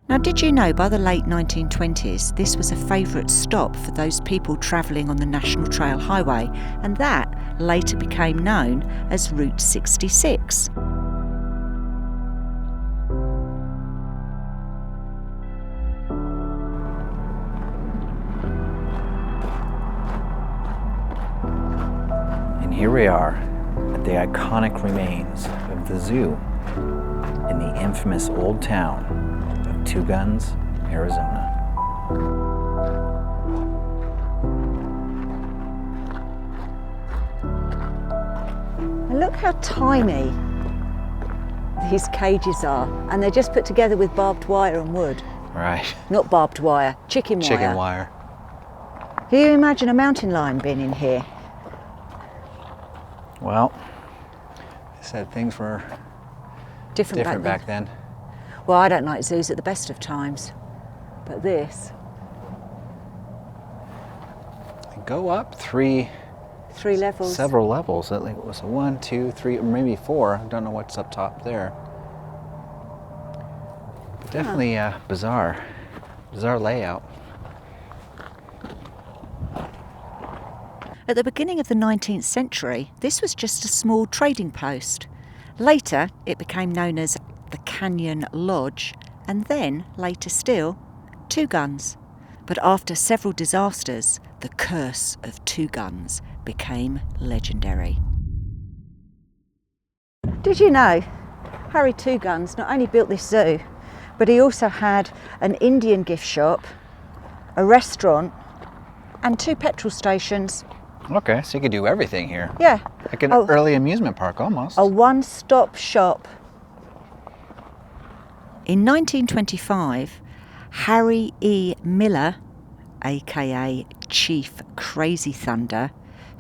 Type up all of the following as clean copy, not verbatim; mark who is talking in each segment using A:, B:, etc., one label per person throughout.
A: Now, did you know by the late 1920s this was a favourite stop for those people travelling on the National Trail Highway, and that later became known as Route 66.
B: And here we are at the iconic remains of the zoo in the infamous old town of Two Guns, Arizona.
A: And look how tiny these cages are, and they're just put together with barbed wire and wood.
B: Right.
A: Not barbed wire, chicken wire.
B: Chicken wire.
A: Can you imagine a mountain lion being in here?
B: Well, they said things were different back then.
A: Well, I don't like zoos at the best of times, but this.
B: Go up three
A: levels.
B: Several levels. I think it was 1, 2, 3, or maybe 4. I don't know what's up top there. But definitely bizarre layout.
A: At the beginning of the 19th century, this was just a small trading post. Later, it became known as the Canyon Lodge, and then, later still, Two Guns. But after several disasters, the curse of Two Guns became legendary. Did you know Harry Two Guns not only built this zoo, but he also had an Indian gift shop, a restaurant, and 2 petrol stations.
B: Okay, so you could do everything here.
A: Yeah.
B: Like an early amusement park, almost.
A: A one-stop shop. In 1925, Harry E. Miller, aka Chief Crazy Thunder,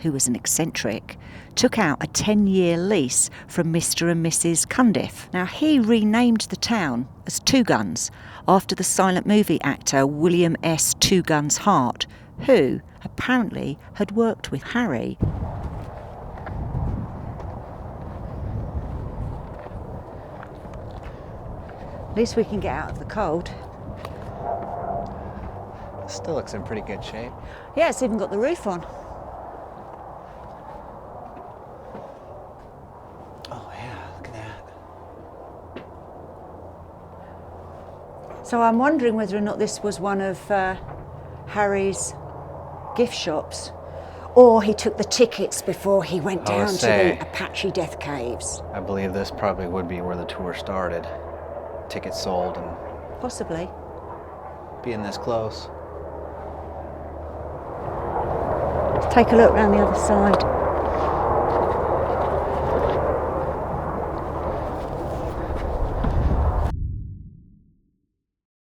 A: who was an eccentric, took out a 10-year lease from Mr. and Mrs. Cundiff. Now, he renamed the town as Two Guns after the silent movie actor William S. Two Guns Hart, who apparently had worked with Harry. At least we can get out of the cold.
B: Still looks in pretty good shape.
A: Yeah, it's even got the roof on.
B: Oh yeah, look at that.
A: So I'm wondering whether or not this was one of Harry's gift shops, or he took the tickets before he went down to the Apache Death Caves.
B: I believe this probably would be where the tour started. Tickets sold and
A: Possibly.
B: being this close.
A: Let's take a look around the other side.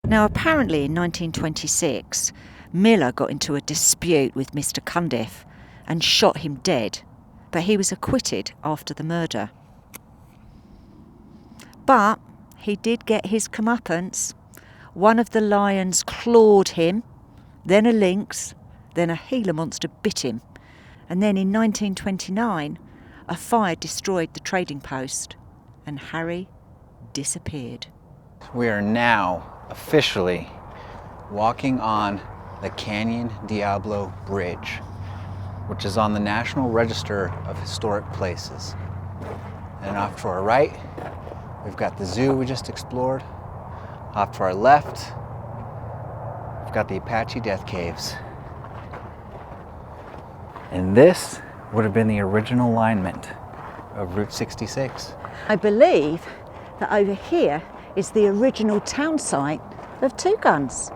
A: Now, apparently in 1926, Miller got into a dispute with Mr. Cundiff and shot him dead, but he was acquitted after the murder. But he did get his comeuppance. One of the lions clawed him, then a lynx, then a Gila monster bit him. And then in 1929, a fire destroyed the trading post and Harry disappeared.
B: We are now officially walking on the Canyon Diablo Bridge, which is on the National Register of Historic Places. And off to our right, we've got the zoo we just explored. Off to our left, we've got the Apache Death Caves. And this would have been the original alignment of Route 66.
A: I believe that over here is the original town site of Two Guns.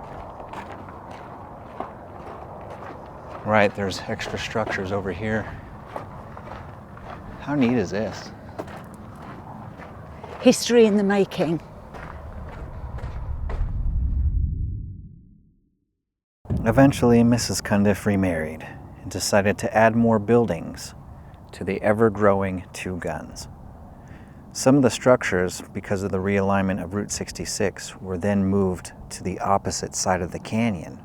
B: Right, there's extra structures over here. How neat is this?
A: History in the making.
B: Eventually, Mrs. Cundiff remarried and decided to add more buildings to the ever-growing Two Guns. Some of the structures, because of the realignment of Route 66, were then moved to the opposite side of the canyon,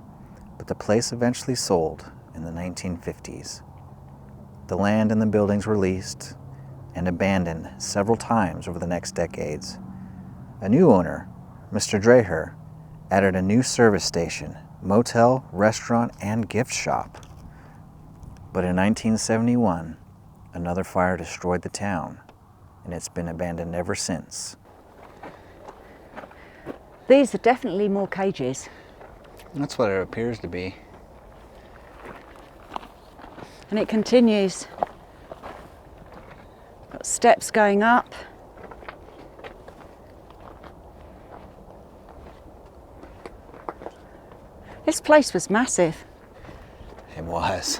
B: but the place eventually sold in the 1950s. The land and the buildings were leased and abandoned several times over the next decades. A new owner, Mr. Dreher, added a new service station, motel, restaurant, and gift shop. But in 1971, another fire destroyed the town, and it's been abandoned ever since.
A: These are definitely more cages.
B: That's what it appears to be.
A: And it continues. Got steps going up. This place was massive.
B: It was.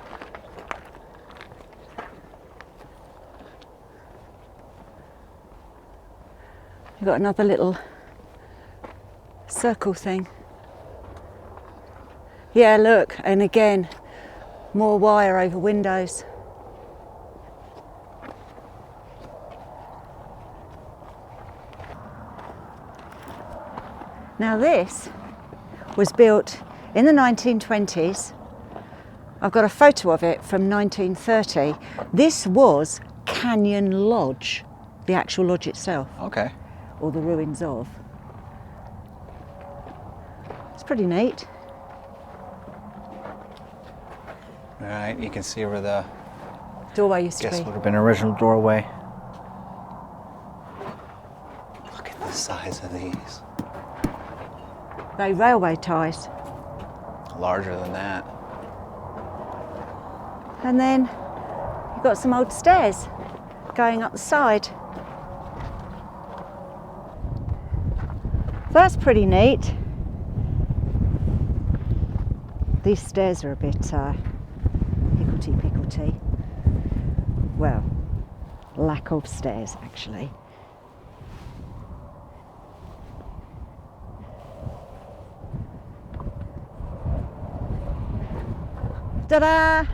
A: You've got another little circle thing. Yeah, look, and again, more wire over windows. Now this was built in the 1920s. I've got a photo of it from 1930. This was Canyon Lodge, the actual lodge itself.
B: Okay.
A: Or the ruins of. It's pretty neat.
B: All right, you can see where the
A: Doorway used to
B: guess
A: be.
B: would have been original doorway. Look at the size of these.
A: They railway ties.
B: Larger than that.
A: And then you've got some old stairs going up the side. That's pretty neat. These stairs are a bit hicklety-picklety. Well, lack of stairs actually. Ta-da!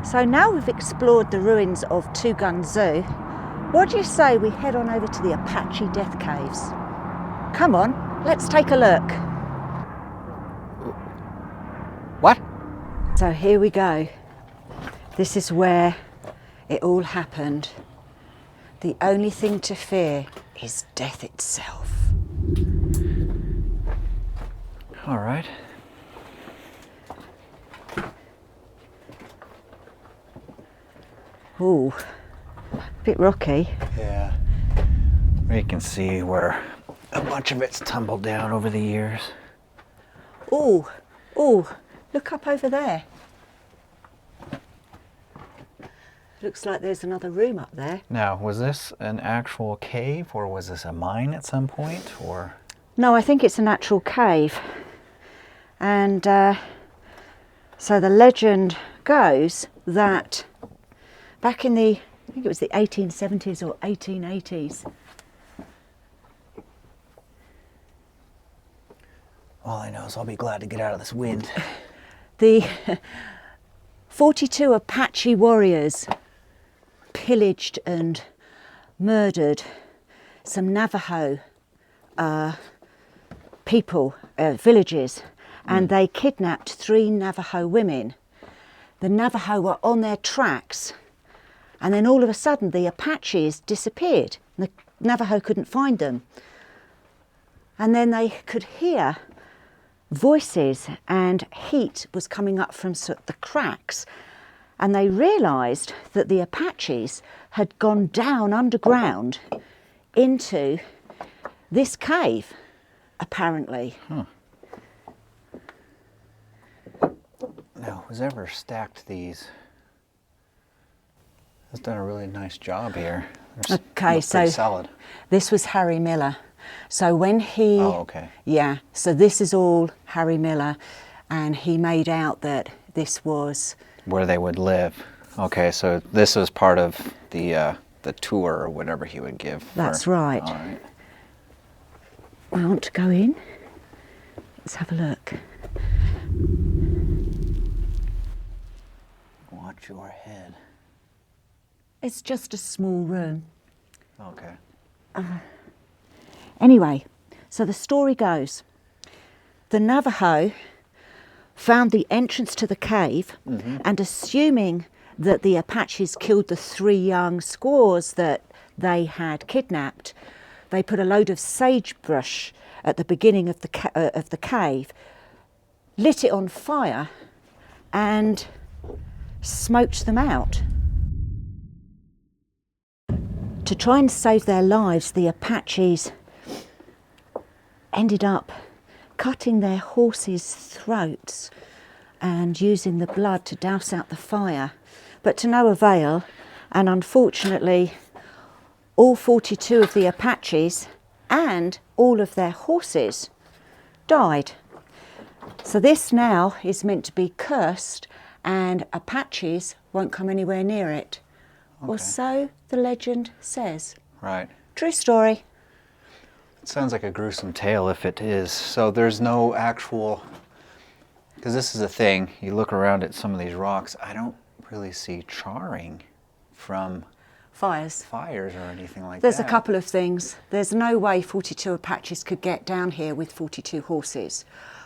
A: So now we've explored the ruins of Two Gun Zoo, what do you say we head on over to the Apache Death Caves? Come on, let's take a look.
B: What?
A: So here we go. This is where it all happened. The only thing to fear is death itself.
B: All right.
A: Ooh, a bit rocky.
B: Yeah. You can see where a bunch of it's tumbled down over the years.
A: Ooh, ooh, look up over there. Looks like there's another room up there.
B: Now, was this an actual cave or was this a mine at some point, or?
A: No, I think it's a natural cave. And so the legend goes that back in the, I think it was the 1870s or 1880s.
B: All I know is I'll be glad to get out of this wind.
A: The 42 Apache warriors pillaged and murdered some Navajo people, villages, and they kidnapped 3 Navajo women. The Navajo were on their tracks, and then all of a sudden the Apaches disappeared. The Navajo couldn't find them. And then they could hear voices and heat was coming up from the cracks. And they realised that the Apaches had gone down underground into this cave, apparently.
B: Huh. Now, whoever stacked these has done a really nice job here.
A: Okay, so
B: solid.
A: This was Harry Miller. So when he, yeah, so this is all Harry Miller, and he made out that this was
B: where they would live. Okay, so this was part of the tour or whatever he would give.
A: That's right.
B: All right.
A: I want to go in. Let's have a look.
B: Watch your head.
A: It's just a small room.
B: Okay.
A: Anyway, so the story goes, the Navajo found the entrance to the cave, and assuming that the Apaches killed the 3 young squaws that they had kidnapped, they put a load of sagebrush at the beginning of the cave, lit it on fire and smoked them out. To try and save their lives, the Apaches ended up cutting their horses' throats and using the blood to douse out the fire, but to no avail, and unfortunately all 42 of the Apaches and all of their horses died. So this now is meant to be cursed and Apaches won't come anywhere near it. Or so the legend says.
B: Right.
A: True story.
B: It sounds like a gruesome tale if it is. So there's no actual, because this is a thing, you look around at some of these rocks, I don't really see charring from
A: Fires
B: or anything like that.
A: There's a couple of things. There's no way 42 Apaches could get down here with 42 horses.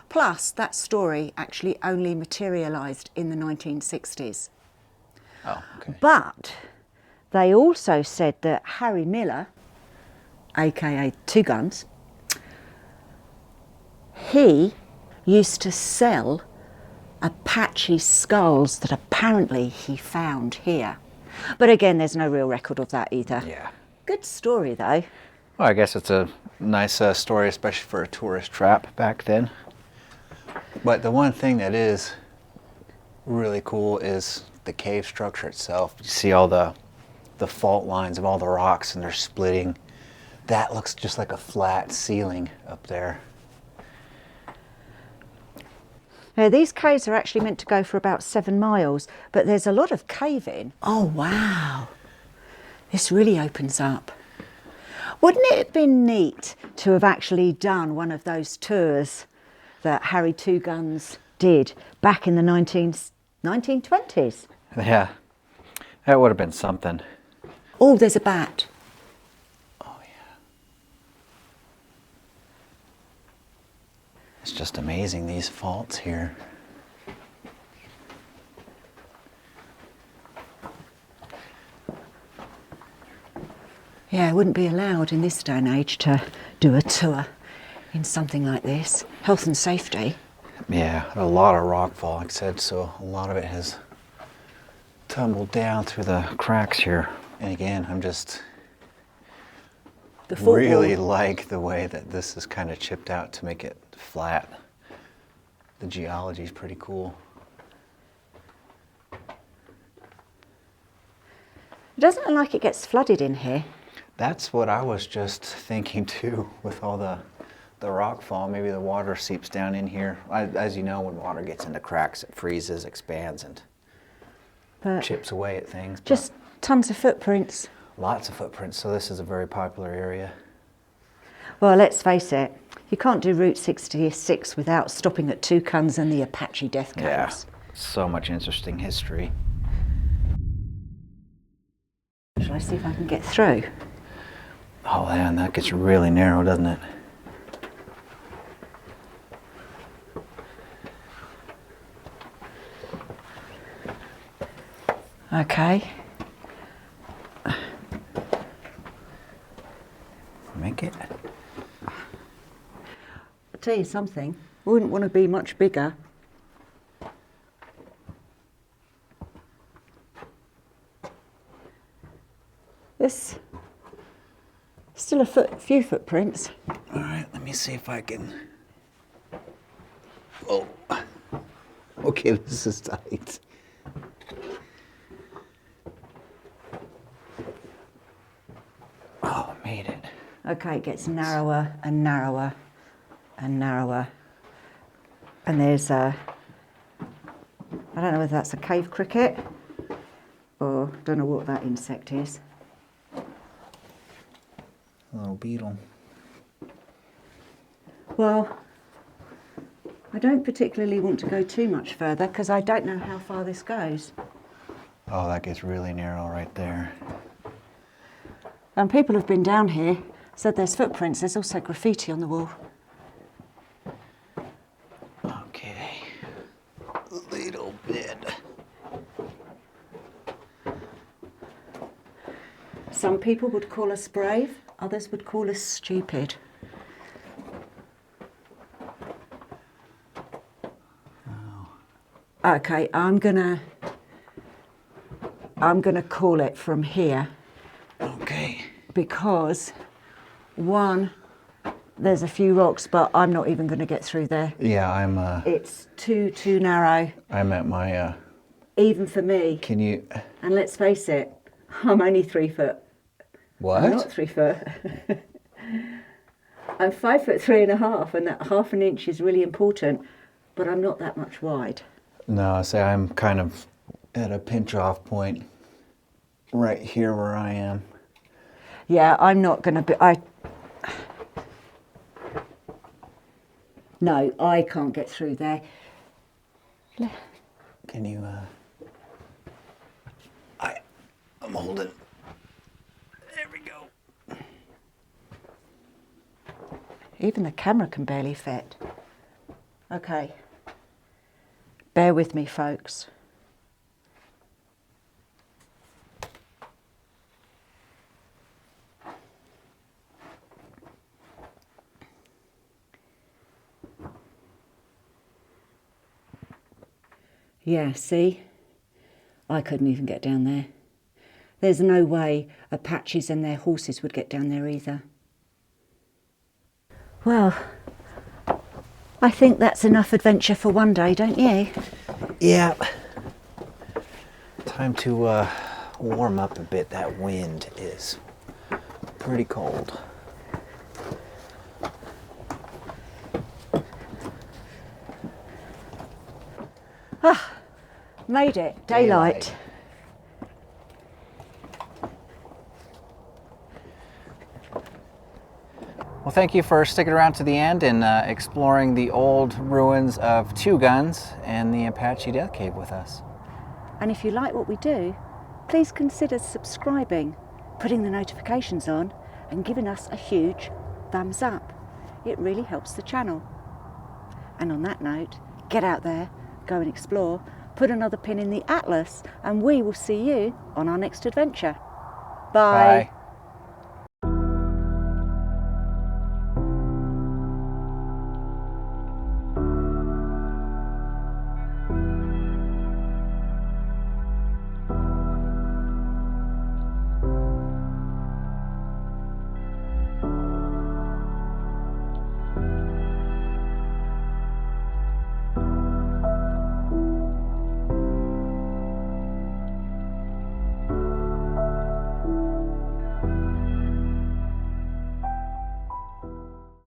A: Plus, that story actually only materialised in the 1960s.
B: Oh, okay.
A: But they also said that Harry Miller, aka Two Guns, he used to sell Apache skulls that apparently he found here. But again, there's no real record of that either.
B: Yeah.
A: Good story though.
B: Well, I guess it's a nice story, especially for a tourist trap back then. But the one thing that is really cool is the cave structure itself. You see all the fault lines of all the rocks and they're splitting. That looks just like a flat ceiling up there.
A: Now, these caves are actually meant to go for about 7 miles, but there's a lot of caving. Oh, wow. This really opens up. Wouldn't it have been neat to have actually done one of those tours that Harry Two Guns did back in the 1920s?
B: Yeah, that would have been something.
A: Oh, there's a bat.
B: Oh, yeah. It's just amazing, these faults here.
A: Yeah, it wouldn't be allowed in this day and age to do a tour in something like this. Health and safety.
B: Yeah, a lot of rockfall, like I said, so a lot of it has tumbled down through the cracks here. And again, I'm just really like the way that this is kind of chipped out to make it flat. The geology is pretty cool.
A: It doesn't look like it gets flooded in here.
B: That's what I was just thinking too, with all the rockfall. Maybe the water seeps down in here. As you know, when water gets into cracks, it freezes, expands, and chips away at things.
A: Just tons of footprints.
B: Lots of footprints, so this is a very popular area.
A: Well, let's face it, you can't do Route 66 without stopping at Two Guns and the Apache Death Caves.
B: Yeah, so much interesting history.
A: Shall I see if I can get through?
B: Oh man, that gets really narrow, doesn't it?
A: Okay.
B: Make it.
A: I'll tell you something, I wouldn't want to be much bigger. There's still a few footprints.
B: All right, let me see if I can. Oh, okay, this is tight. Oh, made it.
A: Okay, it gets narrower and narrower and narrower. And there's I don't know whether that's a cave cricket or don't know what that insect is.
B: A little beetle.
A: Well, I don't particularly want to go too much further because I don't know how far this goes.
B: Oh, that gets really narrow right there.
A: And people have been down here, said there's footprints. There's also graffiti on the wall.
B: Okay, a little bit.
A: Some people would call us brave. Others would call us stupid. Okay, I'm gonna call it from here.
B: Okay.
A: Because one, there's a few rocks, but I'm not even going to get through there.
B: Yeah,
A: It's too narrow.
B: I'm at my,
A: Even for me.
B: Can you...
A: And let's face it, I'm only 3 foot.
B: What?
A: I'm not 3 foot. I'm 5'3.5", and that half an inch is really important, but I'm not that much wide.
B: No, I'm kind of at a pinch-off point right here where I am.
A: Yeah, I'm not going to be... No, I can't get through there.
B: Can you, I'm holding. There we go.
A: Even the camera can barely fit. Okay. Bear with me, folks. Yeah, see? I couldn't even get down there. There's no way Apaches and their horses would get down there either. Well, I think that's enough adventure for one day, don't you?
B: Yeah. Time to warm up a bit. That wind is pretty cold.
A: Ah, made it. Daylight.
B: Well, thank you for sticking around to the end and exploring the old ruins of Two Guns and the Apache Death Cave with us.
A: And if you like what we do, please consider subscribing, putting the notifications on, and giving us a huge thumbs up. It really helps the channel. And on that note, get out there, go and explore, put another pin in the atlas, and we will see you on our next adventure. Bye.
B: Bye.